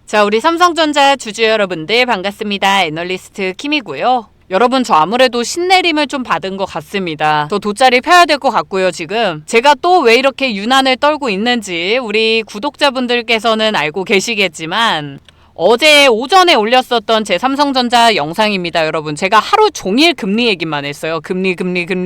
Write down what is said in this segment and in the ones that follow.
자, 우리 삼성전자 주주 여러분들 반갑습니다. 애널리스트 킴이고요. 여러분, 저 아무래도 신내림을 좀 받은 것 같습니다. 저 돗자리 펴야 될 것 같고요. 지금 제가 또 왜 이렇게 유난을 떨고 있는지 우리 구독자분들께서는 알고 계시겠지만 어제 오전에 올렸었던 제 삼성전자 영상입니다. 여러분, 제가 하루 종일 금리 얘기만 했어요. 금리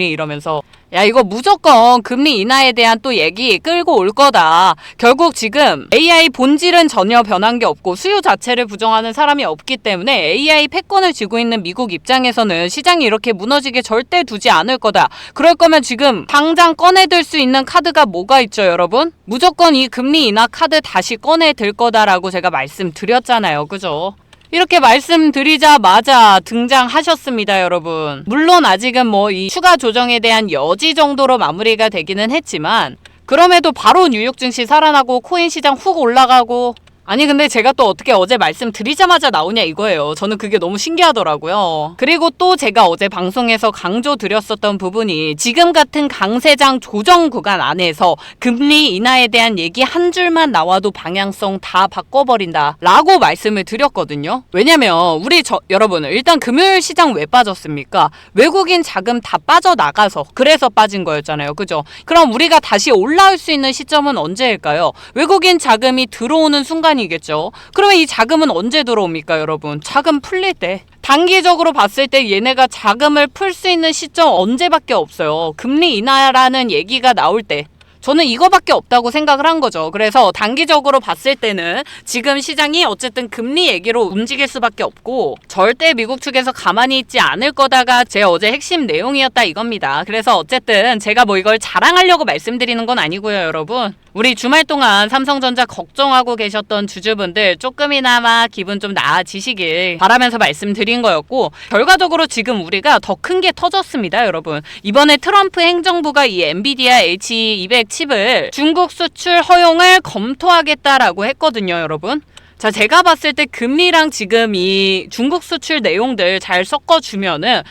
이러면서 야, 이거 무조건 금리 인하에 대한 또 얘기 끌고 올 거다. 결국 지금 AI 본질은 전혀 변한 게 없고 수요 자체를 부정하는 사람이 없기 때문에 AI 패권을 쥐고 있는 미국 입장에서는 시장이 이렇게 무너지게 절대 두지 않을 거다. 그럴 거면 지금 당장 꺼내들 수 있는 카드가 뭐가 있죠, 여러분? 무조건 이 금리 인하 카드 다시 꺼내들 거다라고 제가 말씀드렸잖아요. 그죠? 이렇게 말씀드리자마자 등장하셨습니다, 여러분. 물론 아직은 뭐 이 추가 조정에 대한 여지 정도로 마무리가 되기는 했지만 그럼에도 바로 뉴욕 증시 살아나고 코인 시장 훅 올라가고 아니 근데 제가 또 어떻게 어제 말씀드리자마자 나오냐 이거예요. 저는 그게 너무 신기하더라고요. 그리고 또 제가 어제 방송에서 강조드렸었던 부분이 지금 같은 강세장 조정 구간 안에서 금리 인하에 대한 얘기 한 줄만 나와도 방향성 다 바꿔버린다 라고 말씀을 드렸거든요. 왜냐면 여러분 일단 금요일 시장 왜 빠졌습니까? 외국인 자금 다 빠져나가서 그래서 빠진 거였잖아요. 그죠? 그럼 우리가 다시 올라올 수 있는 시점은 언제일까요? 외국인 자금이 들어오는 순간이 겠죠. 그러면 이 자금은 언제 들어옵니까, 여러분? 자금 풀릴 때. 단기적으로 봤을 때 얘네가 자금을 풀 수 있는 시점 언제밖에 없어요. 금리 인하라는 얘기가 나올 때. 저는 이거밖에 없다고 생각을 한 거죠. 그래서 단기적으로 봤을 때는 지금 시장이 어쨌든 금리 얘기로 움직일 수밖에 없고 절대 미국 측에서 가만히 있지 않을 거다가 제 어제 핵심 내용이었다 이겁니다. 그래서 어쨌든 제가 뭐 이걸 자랑하려고 말씀드리는 건 아니고요, 여러분. 우리 주말 동안 삼성전자 걱정하고 계셨던 주주분들 조금이나마 기분 좀 나아지시길 바라면서 말씀드린 거였고 결과적으로 지금 우리가 더 큰 게 터졌습니다, 여러분. 이번에 트럼프 행정부가 이 엔비디아 H200 칩을 중국 수출 허용을 검토하겠다라고 했거든요, 여러분. 자, 제가 봤을 때 금리랑 지금 이 중국 수출 내용들 잘 섞어주면은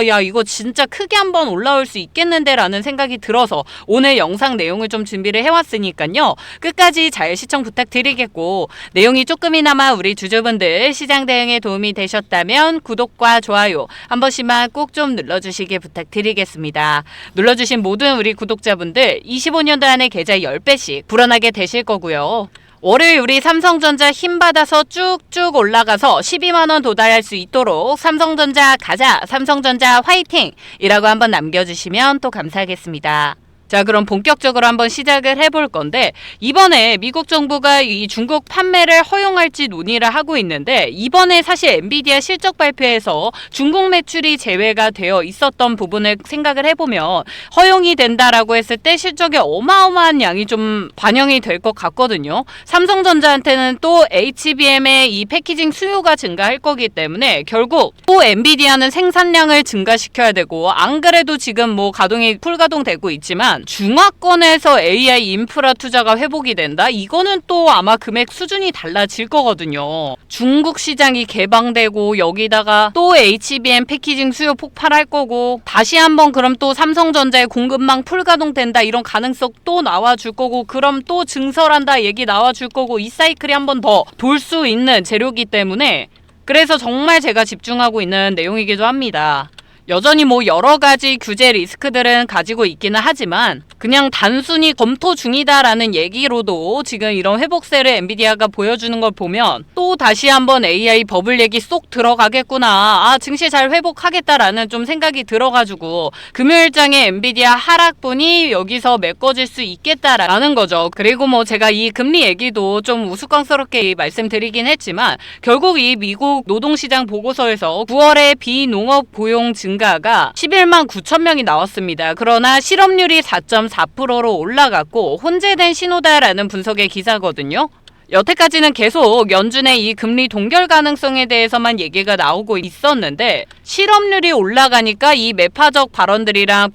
야 이거 진짜 크게 한번 올라올 수 있겠는데 라는 생각이 들어서 오늘 영상 내용을 좀 준비를 해왔으니까요. 끝까지 잘 시청 부탁드리겠고 내용이 조금이나마 우리 주주분들 시장 대응에 도움이 되셨다면 구독과 좋아요 한 번씩만 꼭 좀 눌러주시길 부탁드리겠습니다. 눌러주신 모든 우리 구독자분들 25년도 안에 계좌 10배씩 불어나게 되실 거고요. 월요일 우리 삼성전자 힘받아서 쭉쭉 올라가서 12만원 도달할 수 있도록 삼성전자 가자, 삼성전자 화이팅! 이라고 한번 남겨주시면 또 감사하겠습니다. 자, 그럼 본격적으로 한번 시작을 해볼 건데 이번에 미국 정부가 이 중국 판매를 허용할지 논의를 하고 있는데 이번에 사실 엔비디아 실적 발표에서 중국 매출이 제외가 되어 있었던 부분을 생각을 해보면 허용이 된다라고 했을 때 실적에 어마어마한 양이 좀 반영이 될 것 같거든요. 삼성전자한테는 또 HBM의 이 패키징 수요가 증가할 거기 때문에 결국 또 엔비디아는 생산량을 증가시켜야 되고 안 그래도 지금 뭐 가동이 풀가동되고 있지만 중화권에서 AI 인프라 투자가 회복이 된다? 이거는 또 아마 금액 수준이 달라질 거거든요. 중국 시장이 개방되고 여기다가 또 HBM 패키징 수요 폭발할 거고 다시 한번 그럼 또 삼성전자의 공급망 풀가동된다 이런 가능성 또 나와줄 거고 그럼 또 증설한다 얘기 나와줄 거고 이 사이클이 한번 더 돌 수 있는 재료이기 때문에 그래서 정말 제가 집중하고 있는 내용이기도 합니다. 여전히 뭐 여러 가지 규제 리스크들은 가지고 있기는 하지만 그냥 단순히 검토 중이다라는 얘기로도 지금 이런 회복세를 엔비디아가 보여주는 걸 보면 또 다시 한번 AI 버블 얘기 쏙 들어가겠구나. 증시 잘 회복하겠다라는 좀 생각이 들어가지고 금요일장에 엔비디아 하락분이 여기서 메꿔질 수 있겠다라는 거죠. 그리고 뭐 제가 이 금리 얘기도 좀 우스꽝스럽게 말씀드리긴 했지만 결국 이 미국 노동시장 보고서에서 9월에 비농업 고용 증가가 11만 9천 명이 나왔습니다. 그러나 실업률이 4.4%로 올라갔고 혼재된 신호다라는 분석의 기사거든요. 여태까지는 계속 연준의 이 금리 동결 가능성에 대해서만 얘기가 나오고 있었는데 실업률이 올라가니까 이 매파적 발언들이랑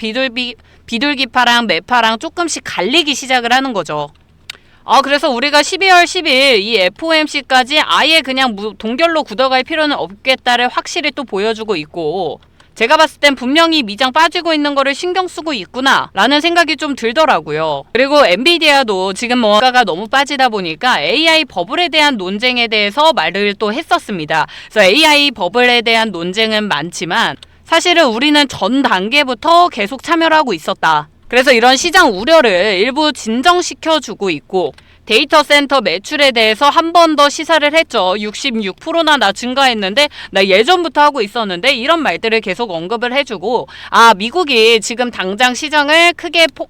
비둘기파랑 매파랑 조금씩 갈리기 시작을 하는 거죠. 그래서 우리가 12월 10일 이 FOMC까지 아예 그냥 동결로 굳어갈 필요는 없겠다를 확실히 또 보여주고 있고 제가 봤을 땐 분명히 미장 빠지고 있는 거를 신경 쓰고 있구나 라는 생각이 좀 들더라고요. 그리고 엔비디아도 지금 뭐가가 너무 빠지다 보니까 AI 버블에 대한 논쟁에 대해서 말을 또 했었습니다. 그래서 AI 버블에 대한 논쟁은 많지만 사실은 우리는 전 단계부터 계속 참여를 하고 있었다. 그래서 이런 시장 우려를 일부 진정시켜주고 있고 데이터 센터 매출에 대해서 한 번 더 시사를 했죠. 66%나 나 증가했는데 나 예전부터 하고 있었는데 이런 말들을 계속 언급을 해주고 미국이 지금 당장 시장을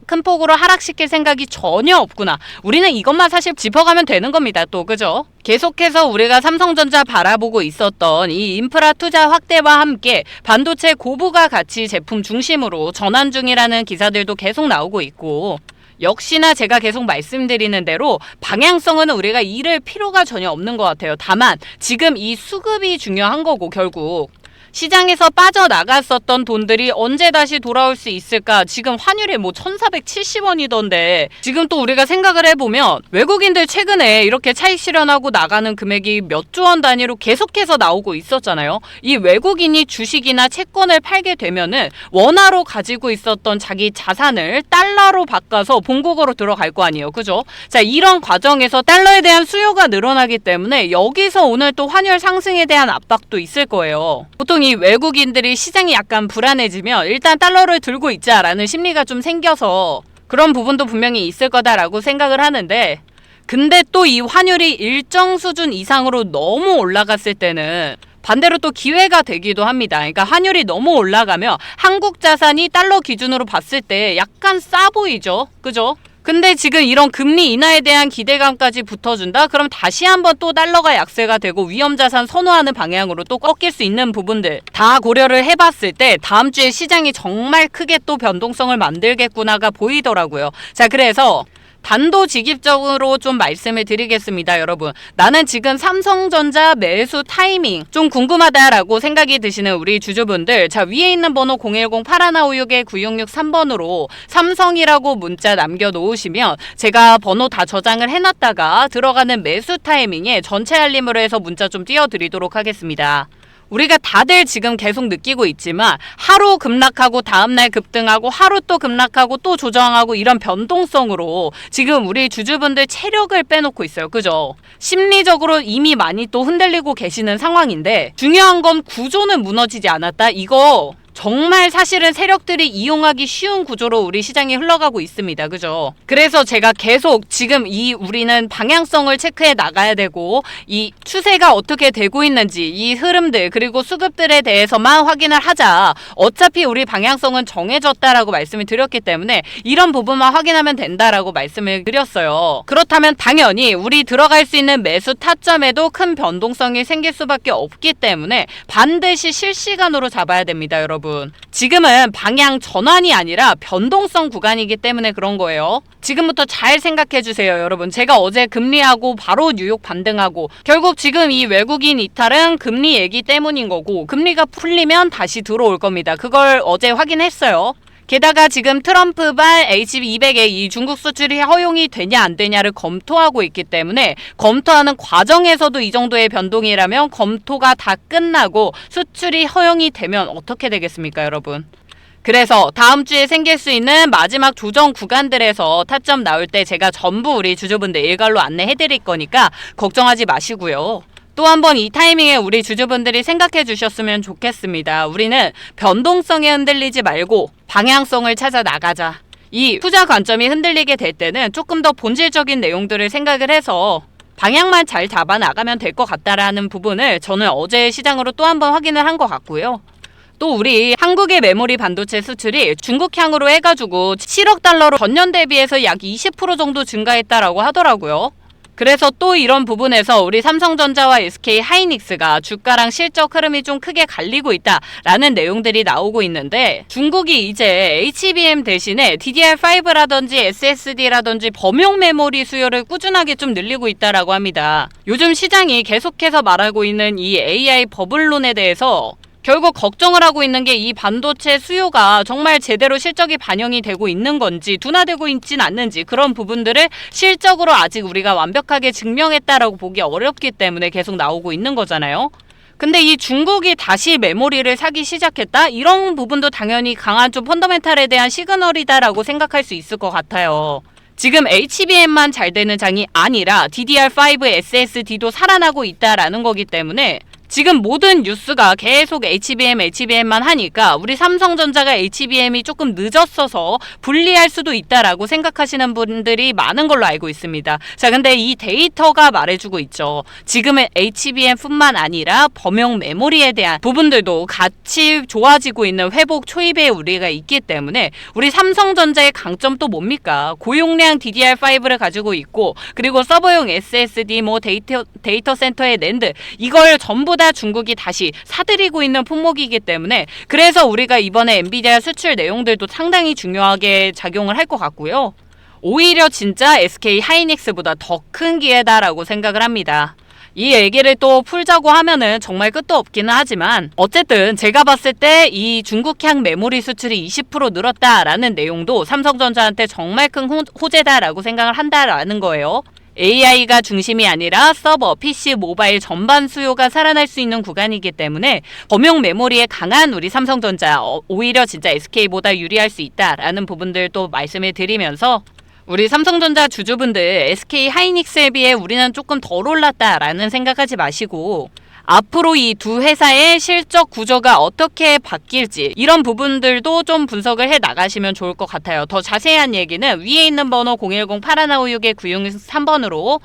큰 폭으로 하락시킬 생각이 전혀 없구나. 우리는 이것만 사실 짚어가면 되는 겁니다. 또 그죠? 계속해서 우리가 삼성전자 바라보고 있었던 이 인프라 투자 확대와 함께 반도체 고부가 가치 제품 중심으로 전환 중이라는 기사들도 계속 나오고 있고 역시나 제가 계속 말씀드리는 대로 방향성은 우리가 잃을 필요가 전혀 없는 것 같아요. 다만 지금 이 수급이 중요한 거고 결국 시장에서 빠져나갔었던 돈들이 언제 다시 돌아올 수 있을까? 지금 환율이 1470원이던데 지금 또 우리가 생각을 해보면 외국인들 최근에 이렇게 차익 실현하고 나가는 금액이 몇 조 원 단위로 계속해서 나오고 있었잖아요. 이 외국인이 주식이나 채권을 팔게 되면은 원화로 가지고 있었던 자기 자산을 달러로 바꿔서 본국어로 들어갈 거 아니에요. 그죠? 자, 이런 과정에서 달러에 대한 수요가 늘어나기 때문에 여기서 오늘 또 환율 상승에 대한 압박도 있을 거예요. 보통 이 외국인들이 시장이 약간 불안해지면 일단 달러를 들고 있자라는 심리가 좀 생겨서 그런 부분도 분명히 있을 거다라고 생각을 하는데 근데 또 이 환율이 일정 수준 이상으로 너무 올라갔을 때는 반대로 또 기회가 되기도 합니다. 그러니까 환율이 너무 올라가면 한국 자산이 달러 기준으로 봤을 때 약간 싸 보이죠. 그죠? 근데 지금 이런 금리 인하에 대한 기대감까지 붙어준다? 그럼 다시 한번 또 달러가 약세가 되고 위험자산 선호하는 방향으로 또 꺾일 수 있는 부분들 다 고려를 해봤을 때 다음 주에 시장이 정말 크게 또 변동성을 만들겠구나가 보이더라고요. 자, 그래서 단도직입적으로 좀 말씀을 드리겠습니다, 여러분. 나는 지금 삼성전자 매수 타이밍 좀 궁금하다라고 생각이 드시는 우리 주주분들, 자, 위에 있는 번호 010-8156-9663번으로 삼성이라고 문자 남겨놓으시면 제가 번호 다 저장을 해놨다가 들어가는 매수 타이밍에 전체 알림으로 해서 문자 좀 띄워드리도록 하겠습니다. 우리가 다들 지금 계속 느끼고 있지만 하루 급락하고 다음날 급등하고 하루 또 급락하고 또 조정하고 이런 변동성으로 지금 우리 주주분들 체력을 빼놓고 있어요. 그죠? 심리적으로 이미 많이 또 흔들리고 계시는 상황인데 중요한 건 구조는 무너지지 않았다. 이거 정말 사실은 세력들이 이용하기 쉬운 구조로 우리 시장이 흘러가고 있습니다. 그죠? 그래서 제가 계속 지금 우리는 방향성을 체크해 나가야 되고 이 추세가 어떻게 되고 있는지 이 흐름들 그리고 수급들에 대해서만 확인을 하자. 어차피 우리 방향성은 정해졌다라고 말씀을 드렸기 때문에 이런 부분만 확인하면 된다라고 말씀을 드렸어요. 그렇다면 당연히 우리 들어갈 수 있는 매수 타점에도 큰 변동성이 생길 수밖에 없기 때문에 반드시 실시간으로 잡아야 됩니다, 여러분. 지금은 방향 전환이 아니라 변동성 구간이기 때문에 그런 거예요. 지금부터 잘 생각해 주세요, 여러분. 제가 어제 금리하고 바로 뉴욕 반등하고 결국 지금 이 외국인 이탈은 금리 얘기 때문인 거고 금리가 풀리면 다시 들어올 겁니다. 그걸 어제 확인했어요. 게다가 지금 트럼프발 HB200의 이 중국 수출이 허용이 되냐 안 되냐를 검토하고 있기 때문에 검토하는 과정에서도 이 정도의 변동이라면 검토가 다 끝나고 수출이 허용이 되면 어떻게 되겠습니까, 여러분? 그래서 다음 주에 생길 수 있는 마지막 조정 구간들에서 타점 나올 때 제가 전부 우리 주주분들 일괄로 안내해 드릴 거니까 걱정하지 마시고요. 또 한 번 이 타이밍에 우리 주주분들이 생각해 주셨으면 좋겠습니다. 우리는 변동성에 흔들리지 말고 방향성을 찾아 나가자. 이 투자 관점이 흔들리게 될 때는 조금 더 본질적인 내용들을 생각을 해서 방향만 잘 잡아 나가면 될 것 같다라는 부분을 저는 어제 시장으로 또 한 번 확인을 한 것 같고요. 또 우리 한국의 메모리 반도체 수출이 중국향으로 해가지고 7억 달러로 전년 대비해서 약 20% 정도 증가했다라고 하더라고요. 그래서 또 이런 부분에서 우리 삼성전자와 SK 하이닉스가 주가랑 실적 흐름이 좀 크게 갈리고 있다라는 내용들이 나오고 있는데 중국이 이제 HBM 대신에 DDR5라든지 SSD라든지 범용 메모리 수요를 꾸준하게 좀 늘리고 있다라고 합니다. 요즘 시장이 계속해서 말하고 있는 이 AI 버블론에 대해서 결국 걱정을 하고 있는 게 이 반도체 수요가 정말 제대로 실적이 반영이 되고 있는 건지 둔화되고 있진 않는지 그런 부분들을 실적으로 아직 우리가 완벽하게 증명했다라고 보기 어렵기 때문에 계속 나오고 있는 거잖아요. 근데 이 중국이 다시 메모리를 사기 시작했다? 이런 부분도 당연히 강한 좀 펀더멘탈에 대한 시그널이다라고 생각할 수 있을 것 같아요. 지금 HBM만 잘 되는 장이 아니라 DDR5 SSD도 살아나고 있다라는 거기 때문에 지금 모든 뉴스가 계속 HBM만 하니까 우리 삼성전자가 HBM이 조금 늦었어서 불리할 수도 있다라고 생각하시는 분들이 많은 걸로 알고 있습니다. 자, 근데 이 데이터가 말해주고 있죠. 지금의 HBM뿐만 아니라 범용 메모리에 대한 부분들도 같이 좋아지고 있는 회복 초입에 우리가 있기 때문에 우리 삼성전자의 강점 또 뭡니까? 고용량 DDR5를 가지고 있고 그리고 서버용 SSD 데이터 센터의 낸드 이걸 전부 다 중국이 다시 사들이고 있는 품목이기 때문에 그래서 우리가 이번에 엔비디아 수출 내용들도 상당히 중요하게 작용을 할 것 같고요. 오히려 진짜 SK 하이닉스보다 더 큰 기회다라고 생각을 합니다. 이 얘기를 또 풀자고 하면은 정말 끝도 없기는 하지만 어쨌든 제가 봤을 때 이 중국향 메모리 수출이 20% 늘었다라는 내용도 삼성전자한테 정말 큰 호재다라고 생각을 한다라는 거예요. AI가 중심이 아니라 서버, PC, 모바일 전반 수요가 살아날 수 있는 구간이기 때문에 범용 메모리에 강한 우리 삼성전자 오히려 진짜 SK보다 유리할 수 있다라는 부분들도 말씀을 드리면서 우리 삼성전자 주주분들 SK 하이닉스에 비해 우리는 조금 덜 올랐다라는 생각하지 마시고 앞으로 이 두 회사의 실적 구조가 어떻게 바뀔지 이런 부분들도 좀 분석을 해 나가시면 좋을 것 같아요. 더 자세한 얘기는 위에 있는 번호 010-8156-9663번으로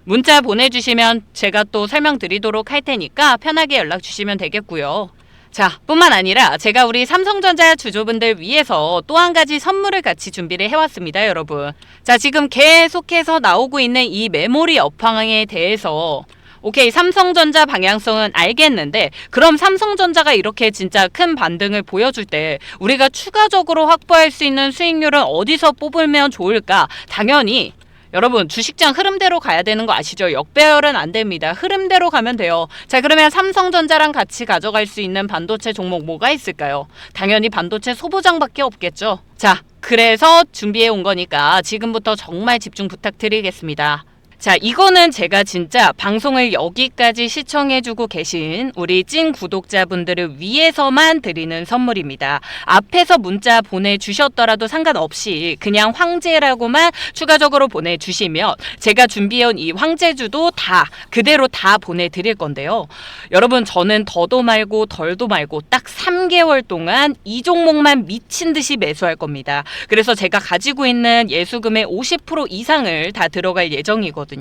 문자 보내주시면 제가 또 설명드리도록 할 테니까 편하게 연락 주시면 되겠고요. 자, 뿐만 아니라 제가 우리 삼성전자 주주분들 위해서 또 한 가지 선물을 같이 준비를 해왔습니다, 여러분. 자, 지금 계속해서 나오고 있는 이 메모리 업황에 대해서 오케이, 삼성전자 방향성은 알겠는데 그럼 삼성전자가 이렇게 진짜 큰 반등을 보여줄 때 우리가 추가적으로 확보할 수 있는 수익률은 어디서 뽑으면 좋을까? 당연히 여러분 주식장 흐름대로 가야 되는 거 아시죠? 역배열은 안 됩니다. 흐름대로 가면 돼요. 자, 그러면 삼성전자랑 같이 가져갈 수 있는 반도체 종목 뭐가 있을까요? 당연히 반도체 소보장밖에 없겠죠. 자, 그래서 준비해 온 거니까 지금부터 정말 집중 부탁드리겠습니다. 자, 이거는 제가 진짜 방송을 여기까지 시청해주고 계신 우리 찐 구독자분들을 위해서만 드리는 선물입니다. 앞에서 문자 보내주셨더라도 상관없이 그냥 황제라고만 추가적으로 보내주시면 제가 준비해온 이 황제주도 다 그대로 다 보내드릴 건데요. 여러분, 저는 더도 말고 덜도 말고 딱 3개월 동안 이 종목만 미친 듯이 매수할 겁니다. 그래서 제가 가지고 있는 예수금의 50% 이상을 다 들어갈 예정이거든요.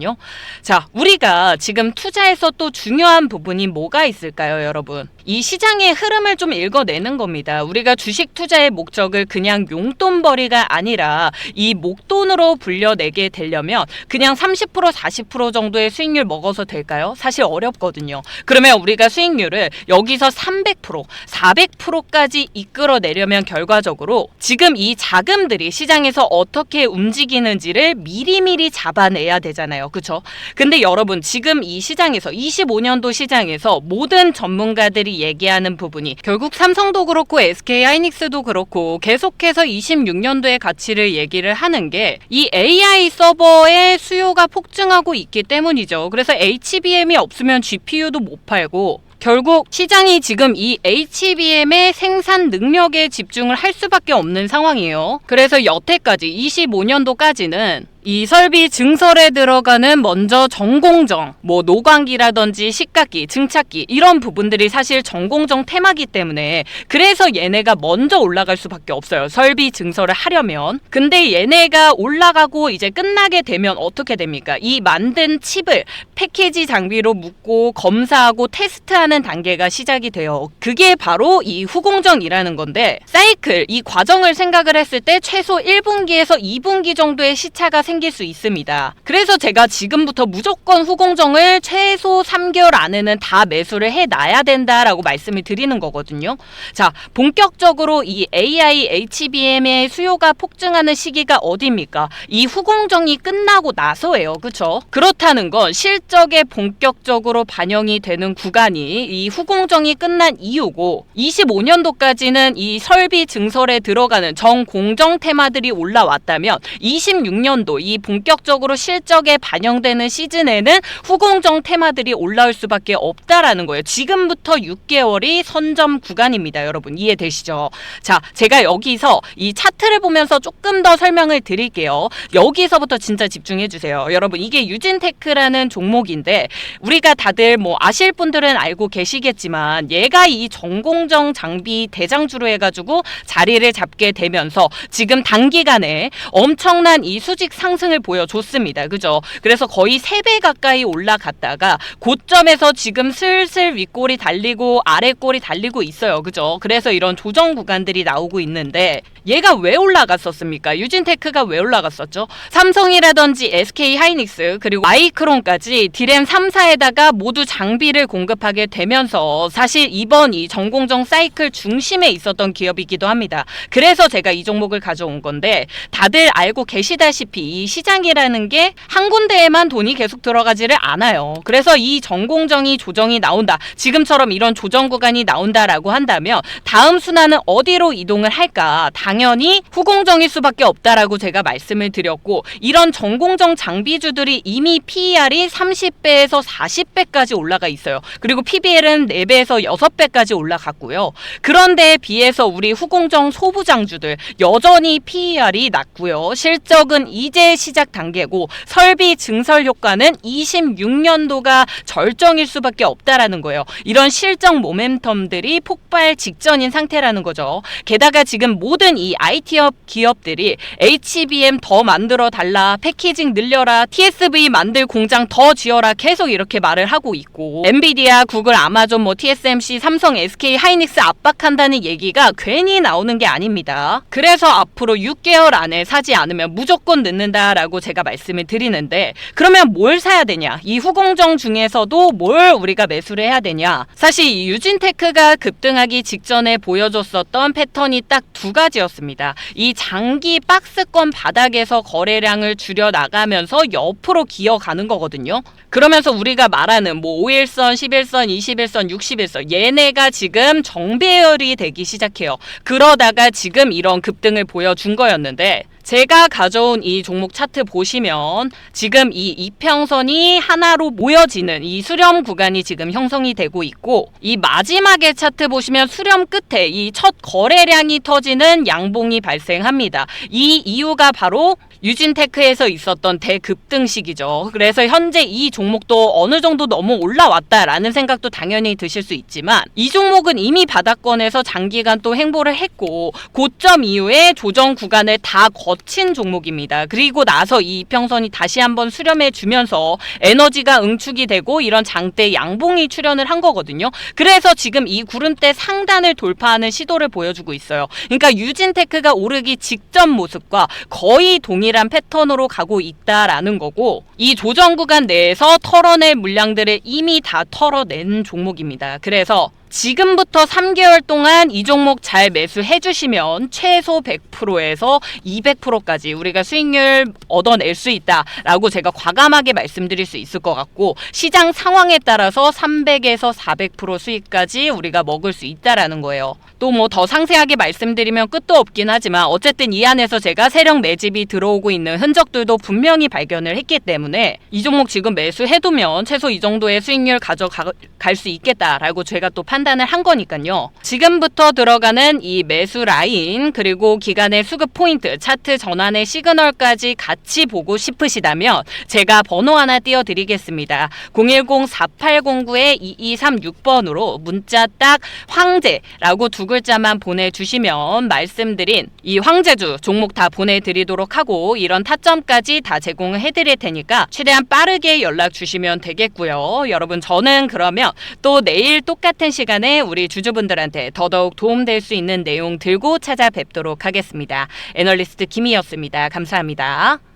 자, 우리가 지금 투자에서 또 중요한 부분이 뭐가 있을까요, 여러분? 이 시장의 흐름을 좀 읽어내는 겁니다. 우리가 주식 투자의 목적을 그냥 용돈벌이가 아니라 이 목돈으로 불려내게 되려면 그냥 30% 40% 정도의 수익률 먹어서 될까요? 사실 어렵거든요. 그러면 우리가 수익률을 여기서 300%, 400%까지 이끌어내려면 결과적으로 지금 이 자금들이 시장에서 어떻게 움직이는지를 미리미리 잡아내야 되잖아요. 그렇죠? 근데 여러분, 지금 이 시장에서 25년도 시장에서 모든 전문가들이 얘기하는 부분이 결국 삼성도 그렇고 SK 하이닉스도 그렇고 계속해서 26년도의 가치를 얘기를 하는 게 이 AI 서버의 수요가 폭증하고 있기 때문이죠. 그래서 HBM이 없으면 GPU도 못 팔고 결국 시장이 지금 이 HBM의 생산 능력에 집중을 할 수밖에 없는 상황이에요. 그래서 여태까지 25년도까지는 이 설비 증설에 들어가는 먼저 전공정, 뭐 노광기라든지 식각기, 증착기 이런 부분들이 사실 전공정 테마기 때문에 그래서 얘네가 먼저 올라갈 수밖에 없어요. 설비 증설을 하려면. 근데 얘네가 올라가고 이제 끝나게 되면 어떻게 됩니까? 이 만든 칩을 패키지 장비로 묶고 검사하고 테스트하는 단계가 시작이 돼요. 그게 바로 이 후공정이라는 건데 사이클, 이 과정을 생각을 했을 때 최소 1분기에서 2분기 정도의 시차가 생길 수 있습니다. 그래서 제가 지금부터 무조건 후공정을 최소 3개월 안에는 다 매수를 해놔야 된다라고 말씀을 드리는 거거든요. 자, 본격적으로 이 AI, HBM의 수요가 폭증하는 시기가 어디입니까? 이 후공정이 끝나고 나서예요. 그렇죠? 그렇다는 건 실적에 본격적으로 반영이 되는 구간이 이 후공정이 끝난 이후고 25년도까지는 이 설비 증설에 들어가는 정공정 테마들이 올라왔다면 26년도 이 본격적으로 실적에 반영되는 시즌에는 후공정 테마들이 올라올 수밖에 없다라는 거예요. 지금부터 6개월이 선점 구간입니다. 여러분 이해되시죠? 자, 제가 여기서 이 차트를 보면서 조금 더 설명을 드릴게요. 여기서부터 진짜 집중해 주세요. 여러분 이게 유진테크라는 종목인데 우리가 다들 뭐 아실 분들은 알고 계시겠지만 얘가 이 전공정 장비 대장주로 해가지고 자리를 잡게 되면서 지금 단기간에 엄청난 이 수직 상승을 보여줬습니다. 그죠? 그래서 거의 3배 가까이 올라갔다가 고점에서 지금 슬슬 윗골이 달리고 아랫골이 달리고 있어요. 그죠? 그래서 이런 조정 구간들이 나오고 있는데 얘가 왜 올라갔었습니까? 유진테크가 왜 올라갔었죠? 삼성이라든지 SK하이닉스 그리고 마이크론까지 디램 3사에다가 모두 장비를 공급하게 되면서 사실 이번 이 전공정 사이클 중심에 있었던 기업이기도 합니다. 그래서 제가 이 종목을 가져온 건데 다들 알고 계시다시피 이 시장이라는 게 한 군데에만 돈이 계속 들어가지를 않아요. 그래서 이 전공정이 조정이 나온다. 지금처럼 이런 조정 구간이 나온다라고 한다면 다음 순환은 어디로 이동을 할까? 당연히 후공정일 수밖에 없다라고 제가 말씀을 드렸고 이런 전공정 장비주들이 이미 PER이 30배에서 40배까지 올라가 있어요. 그리고 PBR은 4배에서 6배까지 올라갔고요. 그런데 비해서 우리 후공정 소부장주들 여전히 PER이 낮고요. 실적은 이제 시작 단계고 설비 증설 효과는 26년도가 절정일 수밖에 없다라는 거예요. 이런 실적 모멘텀들이 폭발 직전인 상태라는 거죠. 게다가 지금 모든 이 IT업 기업들이 HBM 더 만들어 달라, 패키징 늘려라, TSV 만들 공장 더 지어라 계속 이렇게 말을 하고 있고 엔비디아, 구글, 아마존, TSMC, 삼성, SK, 하이닉스 압박한다는 얘기가 괜히 나오는 게 아닙니다. 그래서 앞으로 6개월 안에 사지 않으면 무조건 늦는다라고 제가 말씀을 드리는데 그러면 뭘 사야 되냐? 이 후공정 중에서도 뭘 우리가 매수를 해야 되냐? 사실 이 유진테크가 급등하기 직전에 보여줬었던 패턴이 딱 2가지였습니다. 이 장기 박스권 바닥에서 거래량을 줄여 나가면서 옆으로 기어가는 거거든요. 그러면서 우리가 말하는 5일선, 11선, 21선, 60일선 얘네가 지금 정배열이 되기 시작해요. 그러다가 지금 이런 급등을 보여준 거였는데 제가 가져온 이 종목 차트 보시면 지금 이 이평선이 하나로 모여지는 이 수렴 구간이 지금 형성이 되고 있고 이 마지막에 차트 보시면 수렴 끝에 이 첫 거래량이 터지는 양봉이 발생합니다. 이 이유가 바로 유진테크에서 있었던 대급등식이죠. 그래서 현재 이 종목도 어느 정도 너무 올라왔다라는 생각도 당연히 드실 수 있지만 이 종목은 이미 바닥권에서 장기간 또 행보를 했고 고점 이후에 조정 구간을 다 거친 종목입니다. 그리고 나서 이 이평선이 다시 한번 수렴해 주면서 에너지가 응축이 되고 이런 장대 양봉이 출현을 한 거거든요. 그래서 지금 이 구름대 상단을 돌파하는 시도를 보여주고 있어요. 그러니까 유진테크가 오르기 직전 모습과 거의 동일한 패턴으로 가고 있다라는 거고 이 조정 구간 내에서 털어낼 물량들을 이미 다 털어낸 종목입니다. 그래서 지금부터 3개월 동안 이 종목 잘 매수해 주시면 최소 100%에서 200%까지 우리가 수익률 얻어낼 수 있다라고 제가 과감하게 말씀드릴 수 있을 것 같고 시장 상황에 따라서 300에서 400% 수익까지 우리가 먹을 수 있다라는 거예요. 또 더 상세하게 말씀드리면 끝도 없긴 하지만 어쨌든 이 안에서 제가 세력 매집이 들어오고 있는 흔적들도 분명히 발견을 했기 때문에 이 종목 지금 매수해두면 최소 이 정도의 수익률 가져갈 수 있겠다라고 제가 또 판단을 한 거니까요. 지금부터 들어가는 이 매수 라인 그리고 기간의 수급 포인트, 차트 전환의 시그널까지 같이 보고 싶으시다면 제가 번호 하나 띄워드리겠습니다. 010-4809-2236번으로 문자 딱 황제라고 2글자만 보내주시면 말씀드린 이 황제주 종목 다 보내드리도록 하고 이런 타점까지 다 제공을 해드릴 테니까 최대한 빠르게 연락 주시면 되겠고요. 여러분 저는 그러면 또 내일 똑같은 시간에 우리 주주분들한테 더더욱 도움될 수 있는 내용 들고 찾아뵙도록 하겠습니다. 애널리스트 김희였습니다. 감사합니다.